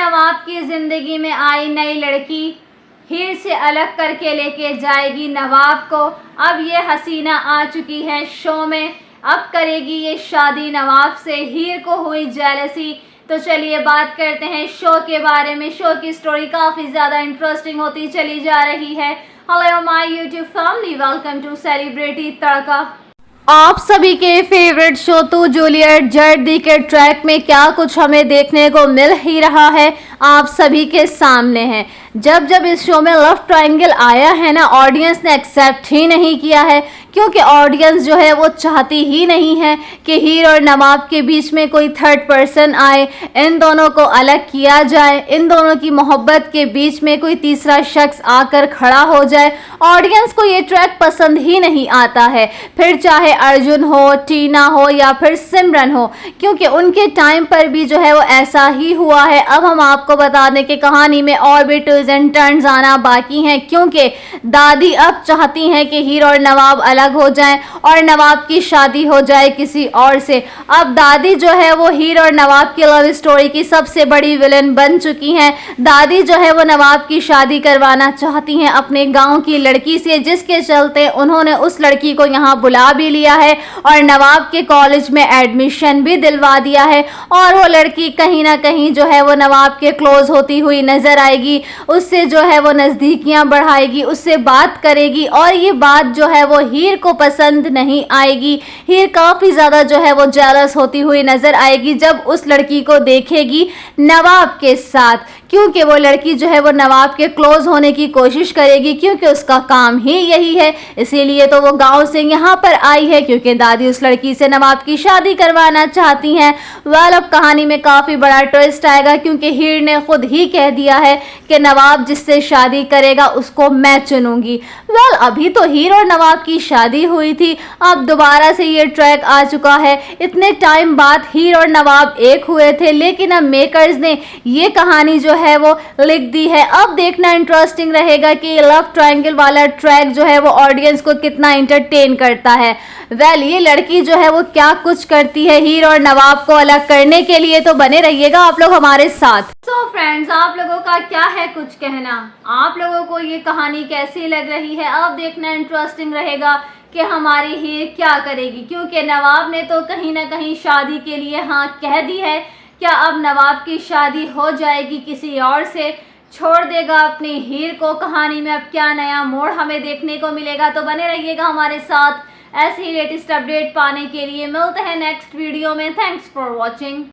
नवाब की जिंदगी में आई नई लड़की हीर से अलग करके लेके जाएगी नवाब को। अब ये हसीना आ चुकी है शो में, अब करेगी ये शादी नवाब से। हीर को हुई जेलसी। तो चलिए बात करते हैं शो के बारे में। शो की स्टोरी काफ़ी ज़्यादा इंटरेस्टिंग होती चली जा रही है। Hello my YouTube family, welcome to celebrity Tadka. आप सभी के फेवरेट शो तो जूलियट जर्दी के ट्रैक में क्या कुछ हमें देखने को मिल ही रहा है, आप सभी के सामने है। जब जब इस शो में लव ट्रायंगल आया है ना, ऑडियंस ने एक्सेप्ट ही नहीं किया है, क्योंकि ऑडियंस जो है वो चाहती ही नहीं है कि हीर और नवाब के बीच में कोई थर्ड पर्सन आए, इन दोनों को अलग किया जाए, इन दोनों की मोहब्बत के बीच में कोई तीसरा शख्स आकर खड़ा हो जाए। ऑडियंस को ये ट्रैक पसंद ही नहीं आता है, फिर चाहे अर्जुन हो, टीना हो या फिर सिमरन हो, क्योंकि उनके टाइम पर भी जो है वो ऐसा ही हुआ है। अब हम आपको बता दें कि कहानी में और भी ट्विस्ट एंड टर्न्स आना बाकी हैं, क्योंकि दादी अब चाहती हैं कि हीर और नवाब अलग हो जाएं और नवाब की शादी हो जाए किसी और से। अब दादी जो है वो हीर और नवाब की लव स्टोरी की सबसे बड़ी विलन बन चुकी हैं। दादी जो है वो नवाब की शादी करवाना चाहती हैं अपने गांव की लड़की से, जिसके चलते उन्होंने उस लड़की को यहाँ बुला भी लिया है और नवाब के कॉलेज में एडमिशन भी दिलवा दिया है। और वो लड़की कहीं ना कहीं जो है वो नवाब के क्लोज होती हुई नजर आएगी, उससे जो है वो नज़दीकियां बढ़ाएगी, उससे बात करेगी और ये बात जो है वो हीर को पसंद नहीं आएगी। हीर काफ़ी ज़्यादा जो है वो जेलस होती हुई नजर आएगी जब उस लड़की को देखेगी नवाब के साथ, क्योंकि वो लड़की जो है वो नवाब के क्लोज होने की कोशिश करेगी, क्योंकि उसका काम ही यही है। इसीलिए तो वो गांव से यहाँ पर आई है, क्योंकि दादी उस लड़की से नवाब की शादी करवाना चाहती हैं। अब कहानी में काफ़ी बड़ा ट्विस्ट आएगा, क्योंकि हीर ने खुद ही कह दिया है कि नवाब जिससे शादी करेगा उसको मैं चुनूंगी। अभी तो हीर और नवाब की शादी हुई थी, अब दोबारा से ये ट्रैक आ चुका है। इतने टाइम बाद हीर और नवाब एक हुए थे, लेकिन अब मेकर्स ने ये कहानी जो है वो लिख दी है। अब देखना इंटरेस्टिंग रहेगा कि लव ट्रायंगल वाला ट्रैक जो है वो ऑडियंस को कितना इंटरटेन करता है। ये लड़की जो है वो क्या कुछ करती है हीर और नवाब को अलग करने के लिए, तो बने रहिएगा आप लोग हमारे साथ। सो फ्रेंड्स, आप लोगों का क्या है कुछ कहना, आप लोगों को ये कहानी कैसी लग रही है? अब देखना इंटरेस्टिंग रहेगा कि हमारी हीर क्या करेगी, क्योंकि नवाब ने तो कहीं ना कहीं शादी के लिए हाँ कह दी है। क्या अब नवाब की शादी हो जाएगी किसी और से, छोड़ देगा अपनी हीर को? कहानी में अब क्या नया मोड़ हमें देखने को मिलेगा? तो बने रहिएगा हमारे साथ। ऐसे ही लेटेस्ट अपडेट पाने के लिए मिलते हैं नेक्स्ट वीडियो में। Thanks for watching.